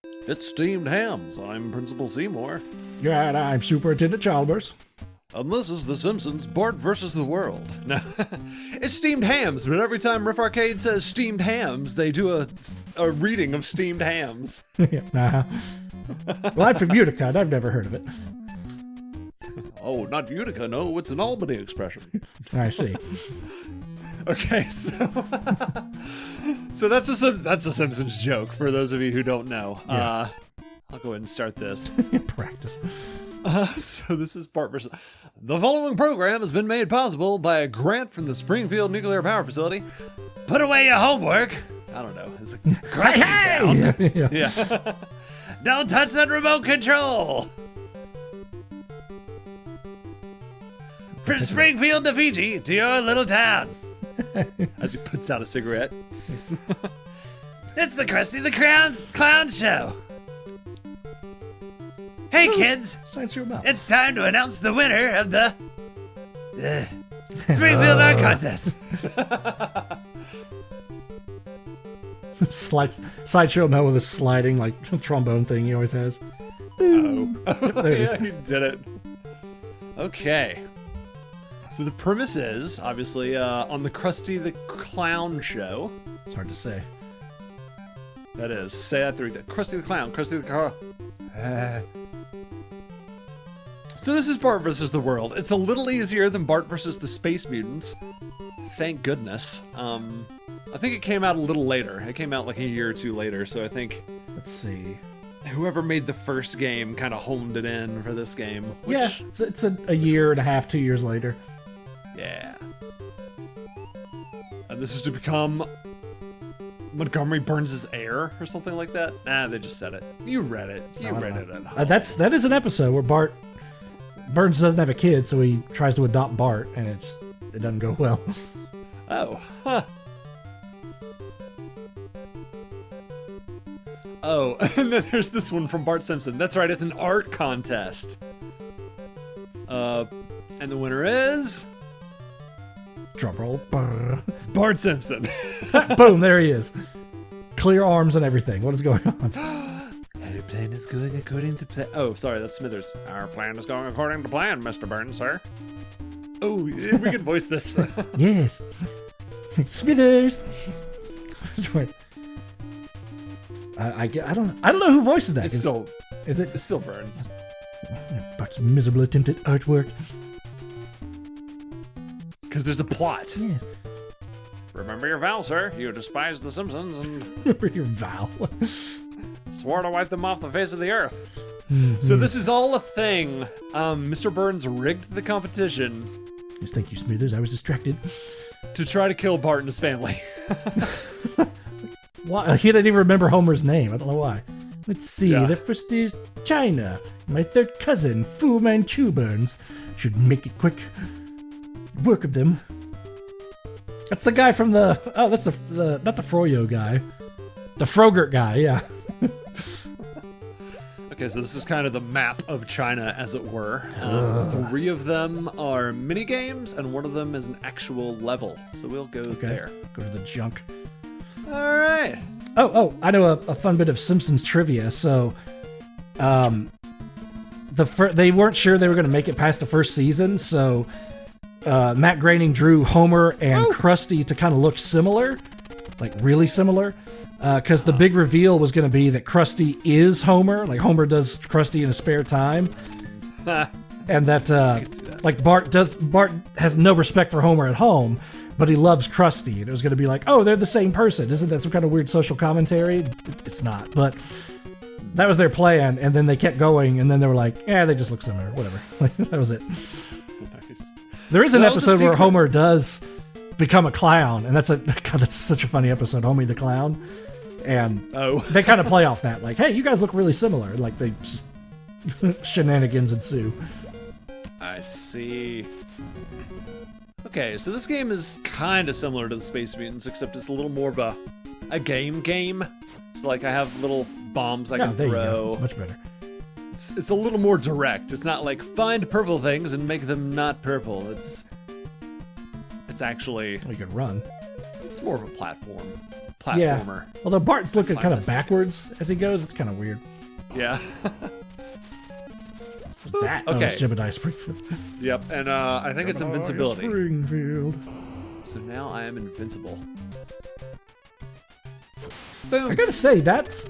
It's Steamed Hams. I'm Principal Seymour. Yeah, and I'm Superintendent Chalmers. And this is The Simpsons, Bart versus the World. No, it's Steamed Hams, but every time Riff Arcade says Steamed Hams, they do a reading of Steamed Hams. Well, I'm from Utica, and I've never heard of it. Oh, not Utica, no, it's an Albany expression. I see. Okay, so so that's a Simpsons joke for those of you who don't know. Yeah. I'll go ahead and start this. Practice. So this is Bart versus... The following program has been made possible by a grant from the Springfield Nuclear Power Facility. Put away your homework. I don't know. It's a crusty sound. Yeah. Don't touch that remote control. From Springfield to Fiji to your little town. As he puts out a cigarette. It's the Krusty the Clown Show. Hey kids, Science your mouth. it's time to announce the winner of the Springfield Art Contest. Sideshow Mel with a sliding, like, trombone thing he always has. Oh, There it is. yeah, he did it. Okay. So the premise is, obviously, on the Krusty the Clown Show. It's hard to say. That is, say that 3 times. Krusty the Clown, Krusty the Clown. So this is Bart versus the World. It's a little easier than Bart versus the Space Mutants. Thank goodness. I think it came out a little later. It came out like a year or two later, so I think Let's see. whoever made the first game kind of homed it in for this game. Which, Yeah, it's a year and a half, 2 years later. Yeah. And this is to become Montgomery Burns' heir or something like that. Nah, they just said it. You read it. You read it at home. That is an episode where Burns doesn't have a kid, so he tries to adopt Bart, and it doesn't go well. Oh, huh. Oh, and then there's this one from Bart Simpson. That's right, it's an art contest. And the winner is Drum roll. Brr. Bart Simpson. Boom, there he is. Clear arms and everything. What is going on? Our plan is going according to plan. Oh, sorry, that's Smithers. Our plan is going according to plan, Mr. Burns, sir. Oh, we can voice this. Yes. Smithers. I don't know who voices that. It's still Burns? Burns. Bart's miserable attempt at artwork. Because there's a plot. Yes. Remember your vow, sir. You despised the Simpsons and Remember your vow. swore to wipe them off the face of the earth. So this is all a thing. Mr. Burns rigged the competition Yes, thank you, Smithers. I was distracted. to try to kill Bart and his family. Why? He didn't even remember Homer's name. I don't know why. Let's see. Yeah. The first is China. My third cousin, Fu Manchu Burns. Should make it quick. Work of them. That's the guy from the... Oh, that's the not the Froyo guy. The Frogurt guy, yeah. Okay, so this is kind of the map of China, as it were. 3 of them are minigames, and 1 of them is an actual level. So we'll go there. Go to the junk. All right. Oh, I know a fun bit of Simpsons trivia. So, they weren't sure they were going to make it past the first season, so Matt Groening drew Homer and Krusty to kind of look similar, like really similar, because the big reveal was going to be that Krusty is Homer, like Homer does Krusty in his spare time, and that like Bart has no respect for Homer at home, but he loves Krusty, and it was going to be like, oh, they're the same person. Isn't that some kind of weird social commentary? It's not, but that was their plan, and then they kept going, and then they were like, yeah, they just look similar, whatever. Like, that was it. Nice. There is an That was a episode where secret. Homer does become a clown, and that's such a funny episode, Homer the Clown, and they kind of play off that, like, hey, you guys look really similar, like they just shenanigans ensue. I see. Okay, so this game is kind of similar to the Space Mutants, except it's a little more of a game. So, like, I have little bombs I can There you throw. go. It's much better. It's a little more direct. It's not like find purple things and make them not purple. It's actually You can run. it's more of a platformer. Although Bart's looking kind of Mindless. backwards as he goes, it's kind of weird. Yeah. What's that? Okay. Oh, it's Jebediah Springfield. Yep, and I think it's invincibility. Springfield. So now I am invincible. I Boom. gotta say, that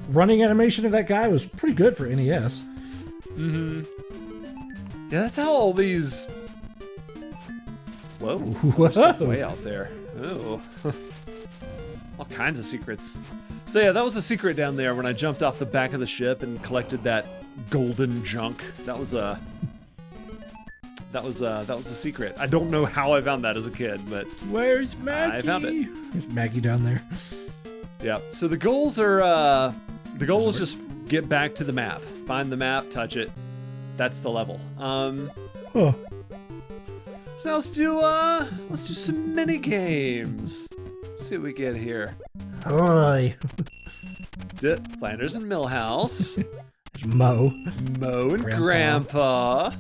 running animation of that guy was pretty good for NES. Mm-hmm. Yeah, that's how all these... Whoa. Whoa. Stuff way out there. Oh. All kinds of secrets. So yeah, that was a secret down there when I jumped off the back of the ship and collected that golden junk. That was a secret. I don't know how I found that as a kid, but Where's Maggie? I found it. There's Maggie down there. Yeah. So the goals are the goal is just get back to the map, find the map, touch it. That's the level. Huh. So let's do some mini games. Let's see what we get here. Hi. Flanders and Millhouse. There's Mo. Mo and Grandpa.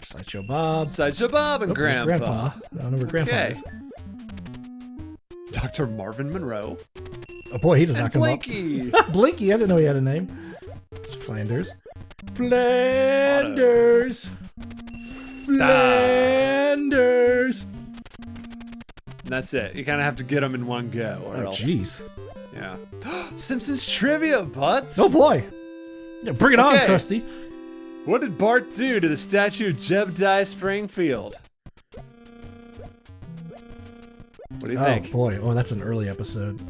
Sideshow Bob. Sideshow Bob and Oh, there's Grandpa. I don't know where Grandpa Okay. is. Dr. Marvin Monroe. Oh boy, he does And not come Blinky. up. Blinky, I didn't know he had a name. It's Flanders. Flanders. Flanders. And that's it. You kind of have to get them in one go, or Oh else. jeez. Yeah. Simpsons trivia, butts. Oh boy. Yeah, bring it on, Okay. Krusty. What did Bart do to the statue of Jebediah Springfield? What do you Oh think? boy. Oh, that's an early episode.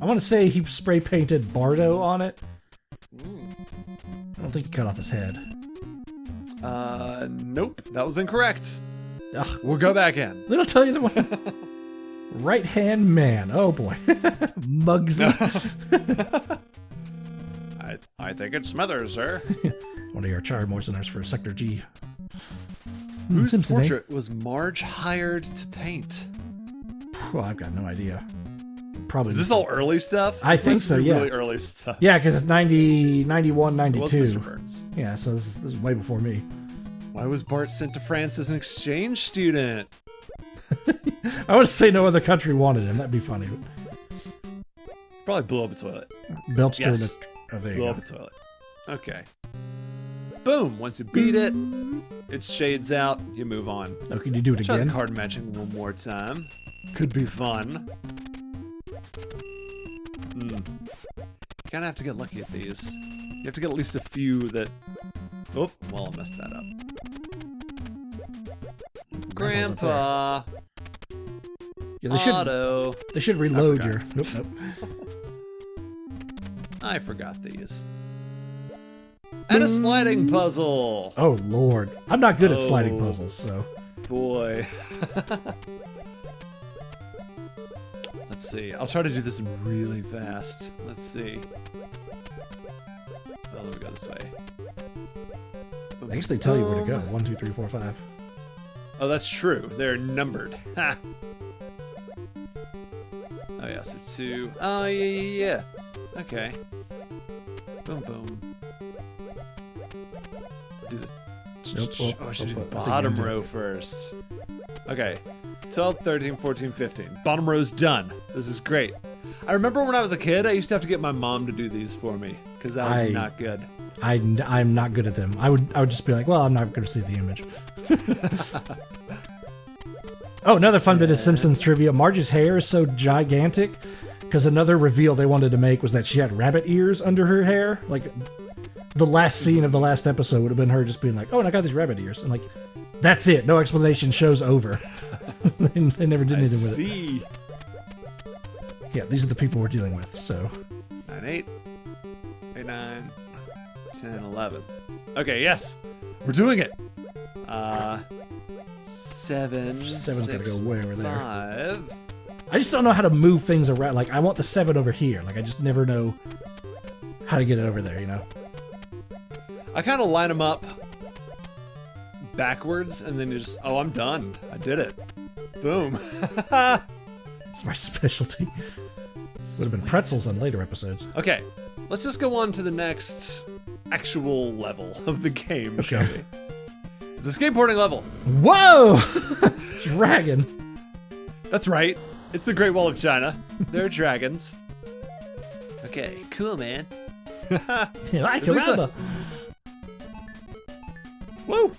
I want to say he spray painted Bardo on it. I don't think he cut off his head. Nope. That was incorrect. Ugh. We'll go back in. Then I'll tell you the one. Right hand man. Oh boy. Muggsy. I think it's Smithers, sir. One of your child moisteners for Sector G. Whose Simpson, eh? portrait was Marge hired to paint? Oh, I've got no idea. Probably. Is this all early stuff? I This think might so, be yeah. Really early stuff. Yeah, because it's 90, 91, It was 92. Mr. Burns. Yeah, so this is way before me. Why was Bart sent to France as an exchange student? I would say no other country wanted him. That'd be funny. Probably blew up a toilet. Belts during Yes. the. Oh, there you Blow go. up a toilet. Okay. Boom. Once you beat it, it shades out. You move on. Oh, can you do it Try the again? card matching one more time. Could be fun. You kind of have to get lucky at these. You have to get at least a few that... Oh, well, I messed that up. Grandpa. Yeah, they should. Auto. They should reload I your. forgot. Nope, nope. I forgot these. And a sliding puzzle. Oh lord, I'm not good at Oh. sliding puzzles, so. Boy. Let's see. I'll try to do this really fast. Let's see. Oh, let me go this way. I guess they tell you where to go. 1, 2, 3, 4, 5. Oh, that's true. They're numbered. Ha! Oh, yeah, so 2. Oh, yeah. Okay. Boom, boom. Do the... Nope. Oh, I should do the I think bottom you do. row first. Okay. 12, 13, 14, 15. Bottom row's done. This is great. I remember when I was a kid, I used to have to get my mom to do these for me because that was not good. I'm not good at them. I would just be like, well, I'm not going to see the image. Oh, another fun bit of Simpsons trivia. Marge's hair is so gigantic because another reveal they wanted to make was that she had rabbit ears under her hair. Like, the last scene of the last episode would have been her just being like, oh, and I got these rabbit ears. And like, that's it. No explanation. Show's over. they never did anything with it. See. Yeah, these are the people we're dealing with, so. 9, 8. 8, 9. 10, 11. Okay, yes. We're doing it. 7. Seven's gotta go way over there. 5. I just don't know how to move things around. Like, I want the 7 over here. Like, I just never know how to get it over there, you know? I kind of line them up backwards, and then you just, oh, I'm done. I did it. Boom. It's my specialty. Would have been pretzels on later episodes. Okay, let's just go on to the next actual level of the game, shall Okay. we? It's a skateboarding level. Whoa! Dragon. That's right. It's the Great Wall of China. There are dragons. Okay, cool, man. Like a Whoa!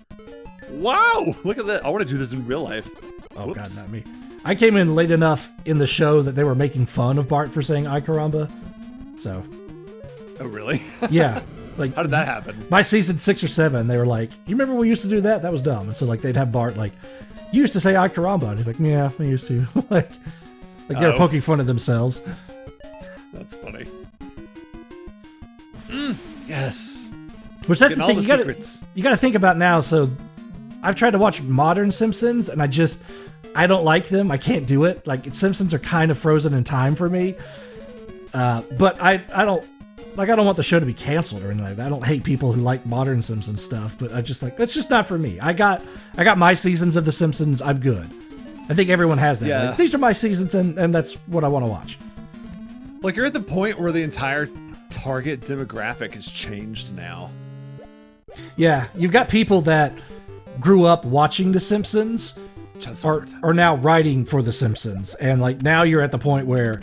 Wow! Look at that. I want to do this in real life. Oh, Whoops. God, not me. I came in late enough in the show that they were making fun of Bart for saying "ay caramba." So. Oh, really? Yeah. Like, how did that happen? By season 6 or 7, they were like, "You remember we used to do that? That was dumb." And so like they'd have Bart like, "You used to say "ay caramba," and he's like, "Yeah, I used to." like they were poking fun at themselves. That's funny. Yes. Which that's Getting the thing all the you gotta think about now. So I've tried to watch modern Simpsons, and I don't like them. I can't do it. Like Simpsons are kind of frozen in time for me. But I don't want the show to be canceled or anything like that. I don't hate people who like modern Simpsons stuff, but I just like that's just not for me. I got my seasons of The Simpsons. I'm good. I think everyone has that. Yeah. Like, these are my seasons, and that's what I want to watch. Like you're at the point where the entire target demographic has changed now. Yeah, you've got people that grew up watching The Simpsons are now writing for The Simpsons. And like now you're at the point where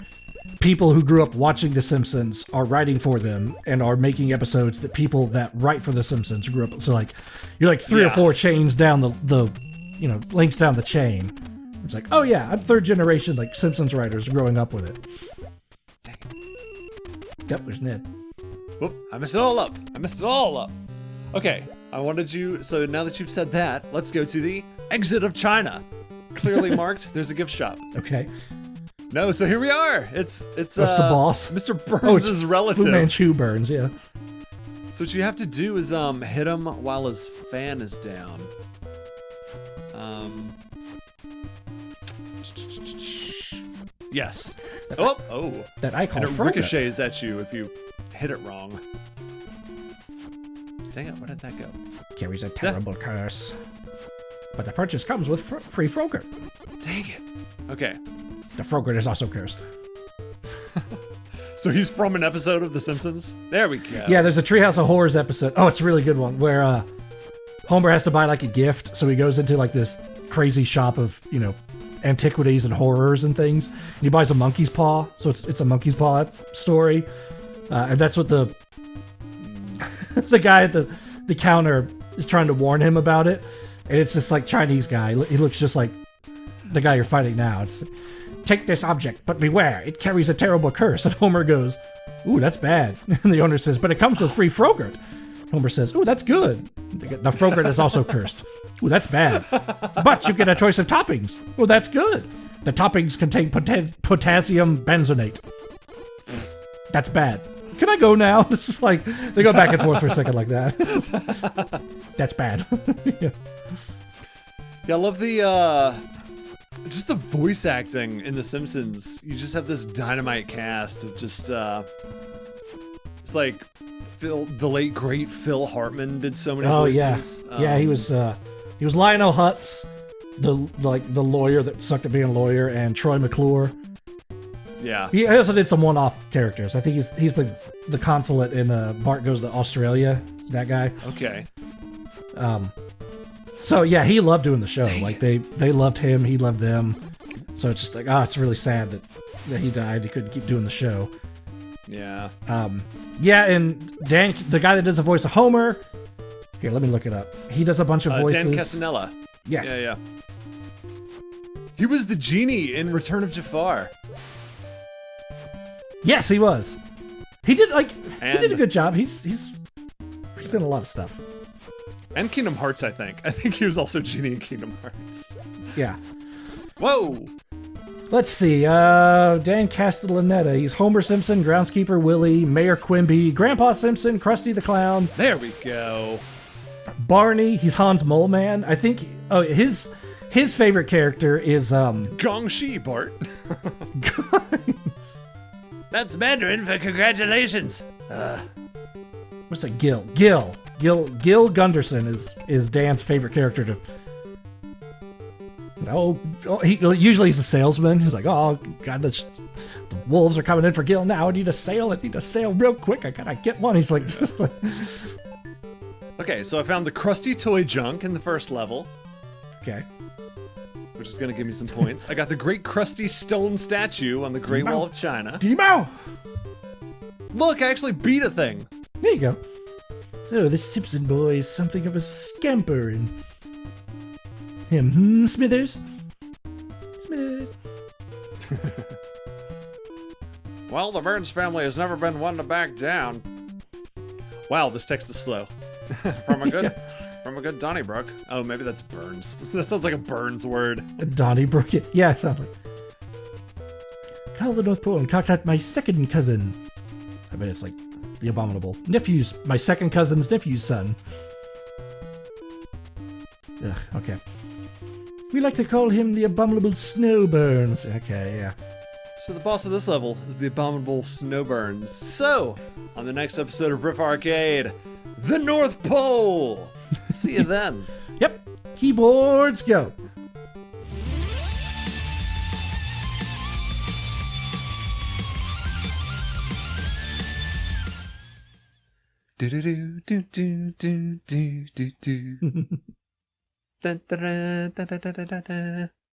people who grew up watching The Simpsons are writing for them and are making episodes that people that write for The Simpsons grew up. So like you're like 3 or 4 chains down the links down the chain. It's like, oh yeah, I'm 3rd generation like Simpsons writers growing up with it. Dang. Yep, there's Ned. Whoop, I messed it all up. Okay, so now that you've said that, let's go to the exit of China. Clearly marked, there's a gift shop. Okay. No, so here we are. It's That's the boss. Mr. Burns' relative. Fu Manchu Burns, yeah. So what you have to do is hit him while his fan is down. Yes. Oh. That I call and it Frogger. ricochets at you if you hit it wrong. Dang it, where did that go? Carries a terrible curse. But the purchase comes with free Frogger. Dang it. Okay. The Frogger is also cursed. So he's from an episode of The Simpsons? There we go. Yeah, there's a Treehouse of Horrors episode. Oh, it's a really good one where Homer has to buy like a gift, so he goes into like this crazy shop of, antiquities and horrors and things. And he buys a monkey's paw, so it's a monkey's paw story. And that's what the guy at the counter is trying to warn him about it. And it's this like Chinese guy. He looks just like the guy you're fighting now. It's take this object, but beware, it carries a terrible curse. And Homer goes, "Ooh, that's bad." And the owner says, "But it comes with free Frogurt." Homer says, "Ooh, that's good. The Frogurt is also cursed." "Ooh, that's bad. But you get a choice of toppings." "Well, that's good. The toppings contain potassium benzonate." "That's bad. Can I go now?" It's just like they go back and forth for a second like that. That's bad. Yeah. Yeah, I love the just the voice acting in The Simpsons. You just have this dynamite cast of just it's like the late great Phil Hartman did so many voices. Yeah, he was Lionel Hutz, the lawyer that sucked at being a lawyer, and Troy McClure. Yeah. He also did some one-off characters. I think he's the consulate in Bart Goes to Australia. That guy. Okay. So yeah, he loved doing the show. Dang like they loved him, he loved them. So it's just like, it's really sad that he died. He couldn't keep doing the show. Yeah. Yeah, and Dan, the guy that does the voice of Homer. Here, let me look it up. He does a bunch of voices. Dan Castanella. Yes. Yeah. He was the genie in Return of Jafar. Yes, he was. He did he did a good job. He's in a lot of stuff. And Kingdom Hearts, I think. I think he was also genie in Kingdom Hearts. Yeah. Whoa. Let's see. Dan Castellaneta. He's Homer Simpson, Groundskeeper Willie, Mayor Quimby, Grandpa Simpson, Krusty the Clown. There we go. Barney. He's Hans Moleman. I think. Oh, his favorite character is Gong Shi, Bart. That's Mandarin for congratulations. What's it? Gil Gunderson is Dan's favorite character to. Usually he's a salesman. He's like, "Oh God, the wolves are coming in for Gil now. I need a sale real quick. I gotta get one." He's like, Okay, so I found the Krusty toy junk in the first level. Okay. which is going to give me some points. I got the Great Crusty Stone Statue on the Great Wall of China. Demo! Look, I actually beat a thing. There you go. So, this Simpson boy is something of a scamper, and him, Smithers? Smithers. Well, the Burns family has never been one to back down. Wow, this text is slow. From a good Donnybrook. Oh, maybe that's Burns. That sounds like a Burns word. Donnybrook. Yeah, it sounds like. Call the North Pole and contact my second cousin. I mean, it's like the abominable my second cousin's nephew's son. Ugh, okay. We like to call him the abominable Snowburns. Okay, yeah. So the boss of this level is the abominable Snowburns. So, on the next episode of Riff Arcade, the North Pole. See you then. Yep. Keyboards go. Do do do do do do do do do. Da, da, da, da, da, da, da, da.